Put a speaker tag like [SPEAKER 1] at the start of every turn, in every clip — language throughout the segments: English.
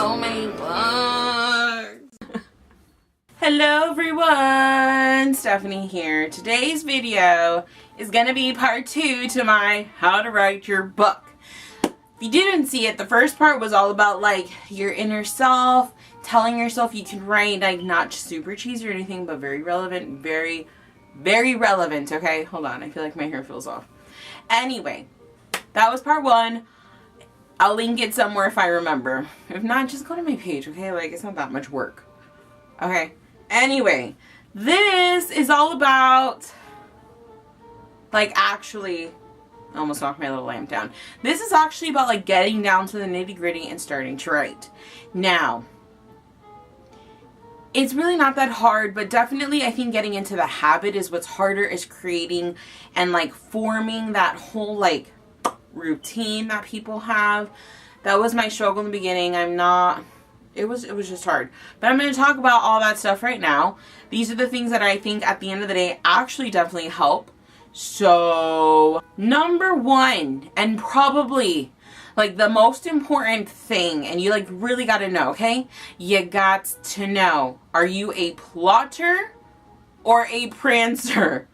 [SPEAKER 1] so many books. Hello everyone, Stephanie here. Today's video is gonna be part 2 to my how to write your book. If you didn't see it, the first part was all about like your inner self, telling yourself you can write, like not super cheesy or anything, but very relevant, very relevant. Okay, hold on, I feel like my hair feels off. Anyway, that was part 1. I'll link it somewhere if I remember. If not, just go to my page, okay? Like, it's not that much work. Okay? Anyway, this is all about, like, actually, I almost knocked my little lamp down. This is actually about, like, getting down to the nitty-gritty and starting to write. Now, it's really not that hard, but definitely I think getting into the habit is what's harder, is creating and, like, forming that whole, like, routine that people have. That was my struggle in the beginning. It was just hard. But I'm going to talk about all that stuff right now. These are the things that I think at the end of the day actually definitely help. So, number 1, and probably like the most important thing, and you like really got to know, okay? You got to know, are you a plotter or a prancer?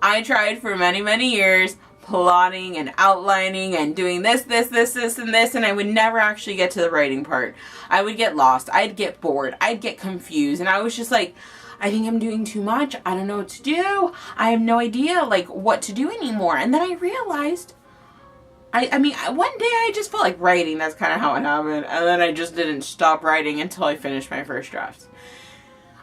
[SPEAKER 1] I tried for many years plotting and outlining and doing this, and I would never actually get to the writing part. I would get lost. I'd get bored. I'd get confused. And I was just like, I think I'm doing too much. I don't know what to do. I have no idea like what to do anymore. And then I realized, I mean, one day I just felt like writing. That's kind of how it happened. And then I just didn't stop writing until I finished my first drafts.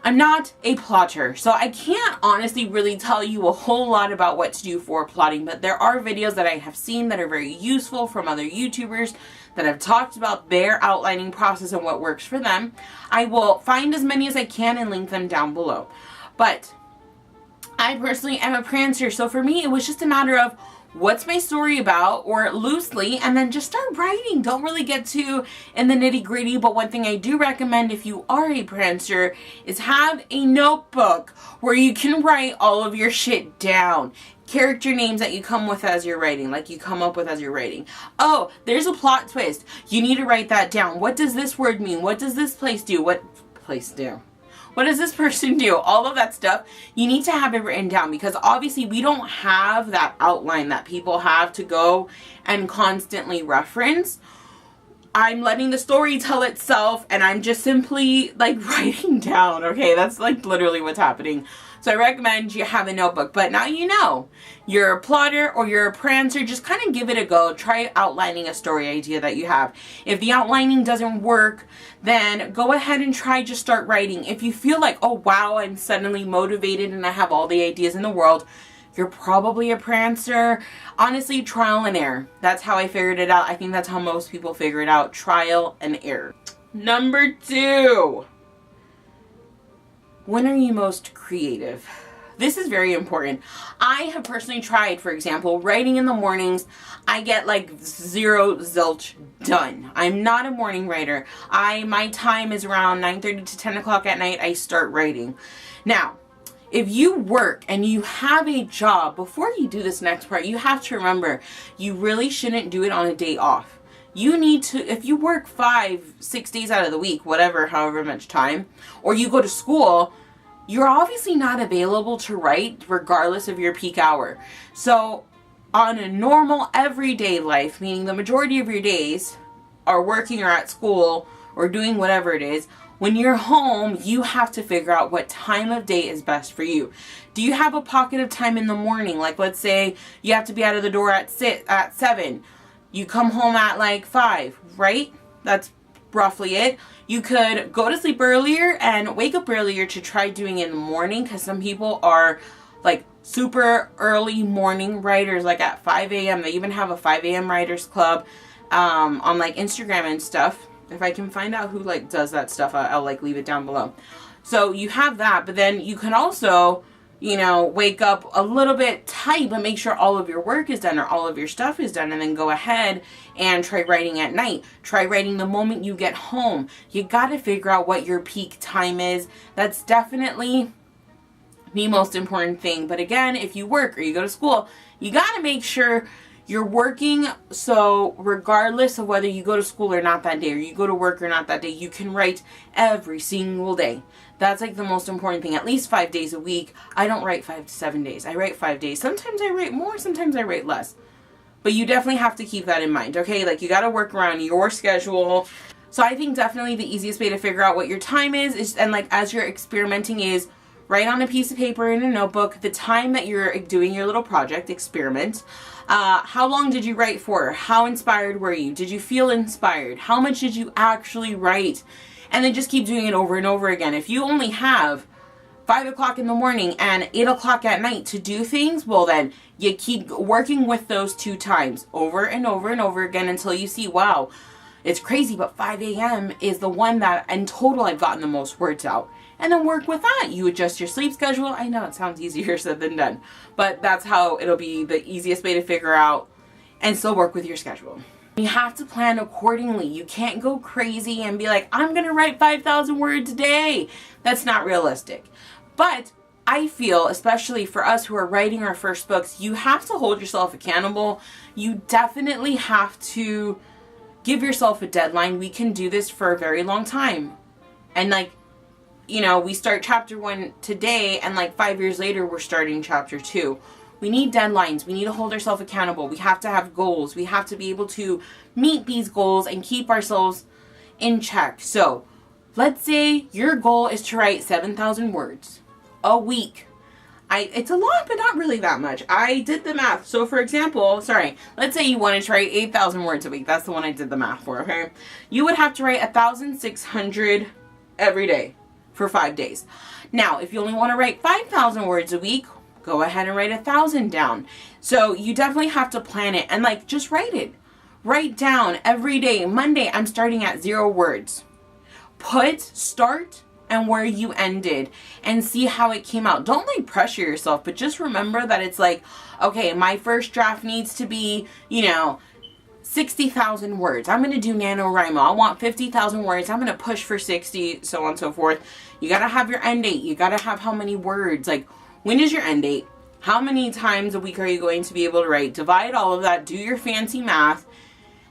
[SPEAKER 1] I'm not a plotter, so I can't honestly really tell you a whole lot about what to do for plotting, but there are videos that I have seen that are very useful from other YouTubers that have talked about their outlining process and what works for them. I will find as many as I can and link them down below. But I personally am a prancer, so for me it was just a matter of what's my story about, or loosely, and then just start writing. Don't really get too in the nitty gritty, but one thing I do recommend if you are a prancer is have a notebook where you can write all of your shit down. Character names that you come with as you're writing, like you come up with as you're writing. Oh, there's a plot twist. You need to write that down. What does this word mean? What does this place do? What place do? What does this person do? All of that stuff, you need to have it written down, because obviously we don't have that outline that people have to go and constantly reference. I'm letting the story tell itself, and I'm just simply like writing down, okay? That's like literally what's happening. So I recommend you have a notebook. But now you know, you're a plotter or you're a prancer, just kind of give it a go. Try outlining a story idea that you have. If the outlining doesn't work, then go ahead and try just start writing. If you feel like, oh wow, I'm suddenly motivated and I have all the ideas in the world, you're probably a prancer. Honestly, trial and error. That's how I figured it out. I think that's how most people figure it out. Trial and error. Number 2. When are you most creative? This is very important. I have personally tried, for example, writing in the mornings. I get like zilch done. I'm not a morning writer. My time is around 9:30 to 10 o'clock at night. I start writing. Now, if you work and you have a job, before you do this next part, you have to remember, you really shouldn't do it on a day off. You need to, if you work 5-6 days out of the week, whatever, however much time, or you go to school, you're obviously not available to write regardless of your peak hour. So on a normal everyday life, meaning the majority of your days are working or at school or doing whatever it is, when you're home, you have to figure out what time of day is best for you. Do you have a pocket of time in the morning? Like, let's say you have to be out of the door at 7. You come home at like 5, right? That's roughly it. You could go to sleep earlier and wake up earlier to try doing it in the morning, because some people are like super early morning writers, like at 5 a.m. They even have a 5 a.m. writers club on like Instagram and stuff. If I can find out who like does that stuff, I'll like leave it down below. So you have that, but then you can also, you know, wake up a little bit tight, but make sure all of your work is done or all of your stuff is done, and then go ahead and try writing at night. Try writing the moment you get home. You got to figure out what your peak time is. That's definitely the most important thing. But again, if you work or you go to school, you got to make sure You're working, so regardless of whether you go to school or not that day, or you go to work or not that day, you can write every single day. That's like the most important thing. At least 5 days a week. I don't write 5 to 7 days. I write 5 days. Sometimes I write more, sometimes I write less. But you definitely have to keep that in mind, okay? Like, you got to work around your schedule. So I think definitely the easiest way to figure out what your time is, and like as you're experimenting, is write on a piece of paper in a notebook the time that you're doing your little project experiment. How long did you write for? How inspired were you? Did you feel inspired? How much did you actually write? And then just keep doing it over and over again. If you only have 5 o'clock in the morning and 8 o'clock at night to do things, well then you keep working with those 2 times over and over and over again until you see, wow, it's crazy, but 5 a.m. is the one that in total I've gotten the most words out. And then work with that. You adjust your sleep schedule. I know it sounds easier said than done, but that's how it'll be the easiest way to figure out and still work with your schedule. You have to plan accordingly. You can't go crazy and be like, I'm going to write 5,000 words a day. That's not realistic. But I feel, especially for us who are writing our first books, you have to hold yourself accountable. You definitely have to give yourself a deadline. We can do this for a very long time. And like, you know, we start chapter 1 today and like 5 years later, we're starting chapter 2. We need deadlines. We need to hold ourselves accountable. We have to have goals. We have to be able to meet these goals and keep ourselves in check. So let's say your goal is to write 7,000 words a week. It's a lot, but not really that much. I did the math. So for example, let's say you wanted to write 8,000 words a week. That's the one I did the math for, okay? You would have to write 1,600 every day for 5 days. Now, if you only want to write 5,000 words a week, go ahead and write 1,000 down. So you definitely have to plan it and like just write it. Write down every day. Monday, I'm starting at 0 words. Put start and where you ended and see how it came out. Don't like pressure yourself, but just remember that it's like, okay, my first draft needs to be, 60,000 words. I'm going to do NaNoWriMo. I want 50,000 words. I'm going to push for 60, so on and so forth. You got to have your end date. You got to have how many words. Like, when is your end date? How many times a week are you going to be able to write? Divide all of that. Do your fancy math.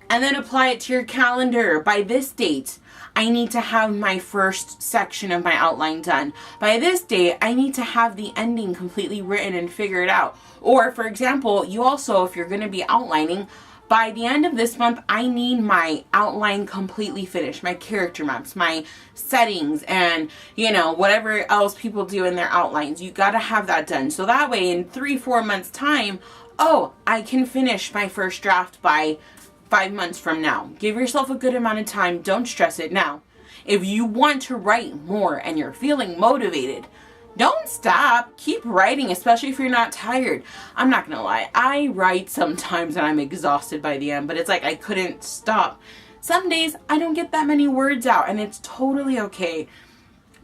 [SPEAKER 1] And then apply it to your calendar. By this date, I need to have my first section of my outline done. By this date, I need to have the ending completely written and figured out. Or, for example, you also, if you're going to be outlining, by the end of this month, I need my outline completely finished. My character maps, my settings, and, whatever else people do in their outlines. You got to have that done. So that way, in 3-4 months' time, I can finish my first draft by 5 months from now. Give yourself a good amount of time. Don't stress it. Now, if you want to write more and you're feeling motivated, don't stop. Keep writing, especially if you're not tired. I'm not gonna lie. I write sometimes and I'm exhausted by the end, but it's like I couldn't stop. Some days I don't get that many words out and it's totally okay.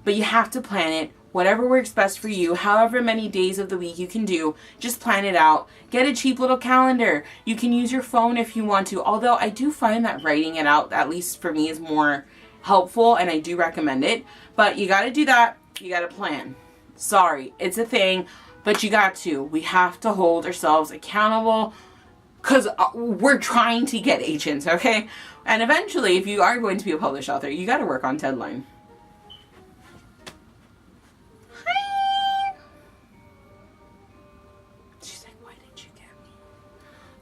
[SPEAKER 1] But you have to plan it. Whatever works best for you, however many days of the week you can do, just plan it out. Get a cheap little calendar. You can use your phone if you want to, although I do find that writing it out, at least for me, is more helpful and I do recommend it. But you gotta do that. You gotta plan. Sorry, it's a thing, but you got to. We have to hold ourselves accountable because we're trying to get agents, okay? And eventually, if you are going to be a published author, you got to work on deadline. Hi! She's like, why did you get me?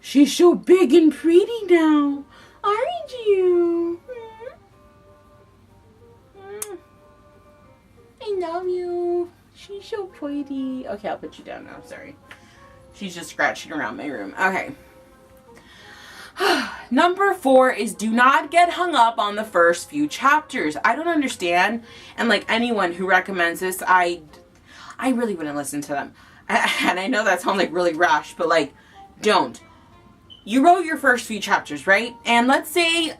[SPEAKER 1] She's so big and pretty now, aren't you? I love you. She's so pretty. Okay, I'll put you down now. Sorry. She's just scratching around my room. Okay. Number 4 is do not get hung up on the first few chapters. I don't understand. And like anyone who recommends this, I really wouldn't listen to them. And I know that sounds like really rash, but like, don't. You wrote your first few chapters, right? And let's say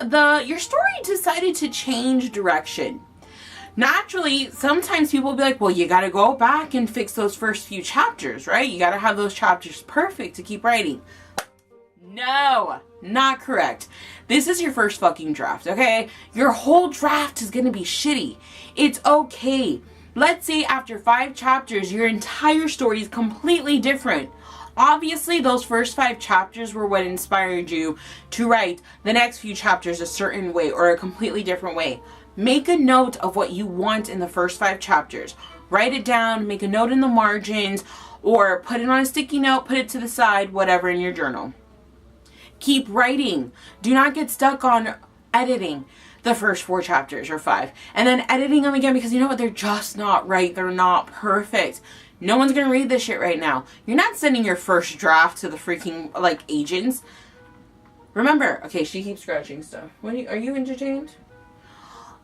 [SPEAKER 1] your story decided to change direction. Naturally, sometimes people will be like, well, you got to go back and fix those first few chapters, right? You got to have those chapters perfect to keep writing. No, not correct. This is your first fucking draft, okay? Your whole draft is going to be shitty. It's okay. Let's say after 5 chapters, your entire story is completely different. Obviously, those first 5 chapters were what inspired you to write the next few chapters a certain way or a completely different way. Make a note of what you want in the first 5 chapters. Write it down, make a note in the margins, or put it on a sticky note, put it to the side, whatever, in your journal. Keep writing. Do not get stuck on editing the first 4 chapters or 5 and then editing them again, because you know what? They're just not right. They're not perfect. No one's gonna read this shit right now. You're not sending your first draft to the freaking, like, agents. Remember, okay, she keeps scratching stuff. Are you entertained?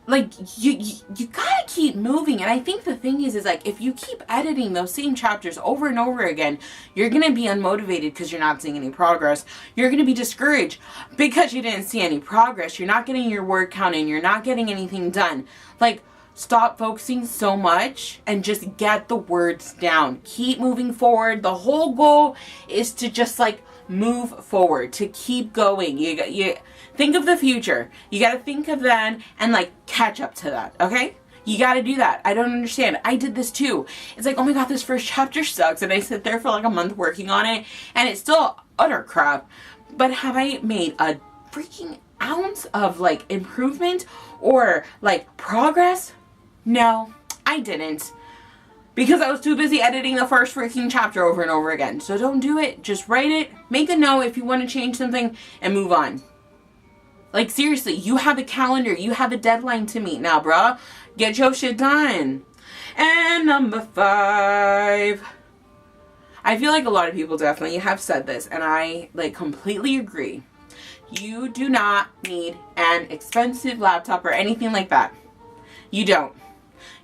[SPEAKER 1] Like, you gotta keep moving. And I think the thing is like, if you keep editing those same chapters over and over again, you're gonna be unmotivated because you're not seeing any progress. You're gonna be discouraged because you didn't see any progress. You're not getting your word count in. You're not getting anything done. Like, stop focusing so much and just get the words down. Keep moving forward. The whole goal is to just, like, move forward, to keep going. You think of the future. You got to think of then and, like, catch up to that, okay? You got to do that. I don't understand. I did this too. It's like, oh my god, this first chapter sucks, and I sit there for like a month working on it and it's still utter crap. But have I made a freaking ounce of, like, improvement or, like, progress? No, I didn't. Because I was too busy editing the first freaking chapter over and over again. So don't do it. Just write it. Make a note if you want to change something and move on. Like, seriously, you have a calendar. You have a deadline to meet now, bruh. Get your shit done. And number 5. I feel like a lot of people definitely have said this, and I, like, completely agree. You do not need an expensive laptop or anything like that. You don't.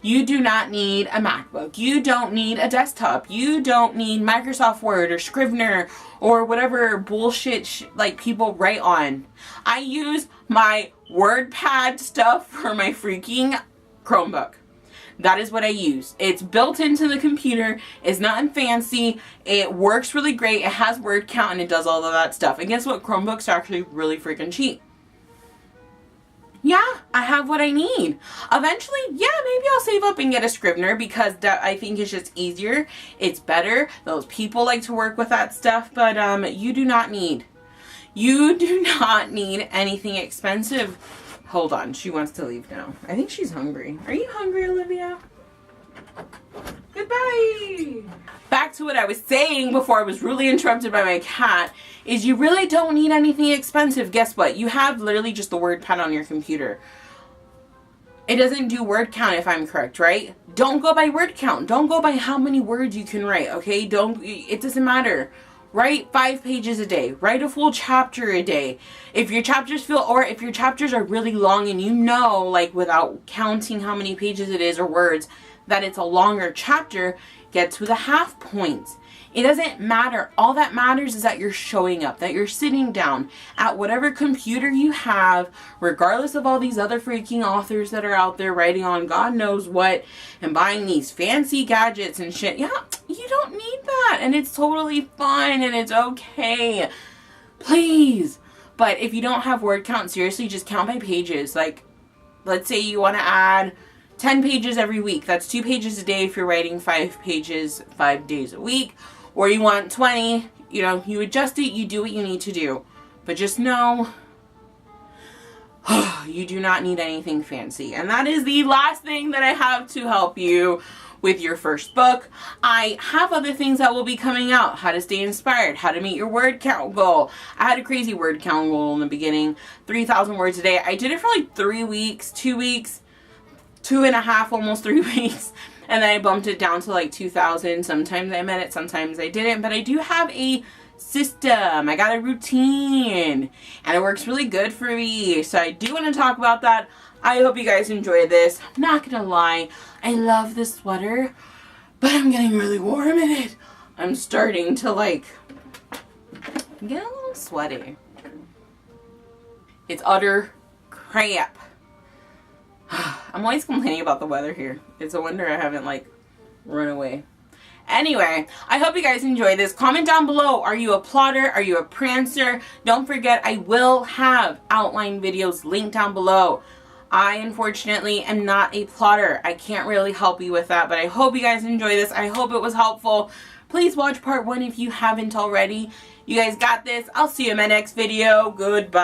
[SPEAKER 1] You do not need a MacBook. You don't need a desktop. You don't need Microsoft Word or Scrivener or whatever bullshit like people write on. I use my WordPad stuff for my freaking Chromebook. That is what I use. It's built into the computer. It's nothing fancy. It works really great. It has word count and it does all of that stuff. And guess what? Chromebooks are actually really freaking cheap. Yeah, I have what I need. Eventually, yeah, maybe I'll save up and get a Scrivener because that I think is just easier. It's better. Those people like to work with that stuff, but you do not need anything expensive. Hold on, she wants to leave now. I think she's hungry. Are you hungry, Olivia? Goodbye. Back to what I was saying before I was really interrupted by my cat, is you really don't need anything expensive. Guess what? You have literally just the WordPad on your computer. It doesn't do word count if I'm correct, right? Don't go by word count. Don't go by how many words you can write, okay? It doesn't matter. Write 5 pages a day. Write a full chapter a day. If your chapters are really long and you know, like, without counting how many pages it is or words, that it's a longer chapter, get to the half points. It doesn't matter. All that matters is that you're showing up, that you're sitting down at whatever computer you have, regardless of all these other freaking authors that are out there writing on God knows what and buying these fancy gadgets and shit. Yeah, you don't need that. And it's totally fine and it's okay. Please. But if you don't have word count, seriously, just count by pages. Like, let's say you want to add 10 pages every week. That's 2 pages a day if you're writing 5 pages 5 days a week. Or you want 20, you know, you adjust it, you do what you need to do. But just know, you do not need anything fancy. And that is the last thing that I have to help you with your first book. I have other things that will be coming out. How to stay inspired, how to meet your word count goal. I had a crazy word count goal in the beginning, 3,000 words a day. I did it for like 3 weeks, 2 weeks, 2.5, almost 3 weeks. And then I bumped it down to like 2,000. Sometimes I met it, sometimes I didn't. But I do have a system. I got a routine. And it works really good for me. So I do want to talk about that. I hope you guys enjoy this. I'm not going to lie. I love this sweater. But I'm getting really warm in it. I'm starting to, like, get a little sweaty. It's utter crap. I'm always complaining about the weather here. It's a wonder I haven't, like, run away. Anyway, I hope you guys enjoy this. Comment down below. Are you a plotter? Are you a prancer? Don't forget, I will have outline videos linked down below. I, unfortunately, am not a plotter. I can't really help you with that, but I hope you guys enjoy this. I hope it was helpful Please watch part 1 if you haven't already. You guys got this. I'll see you in my next video. Goodbye.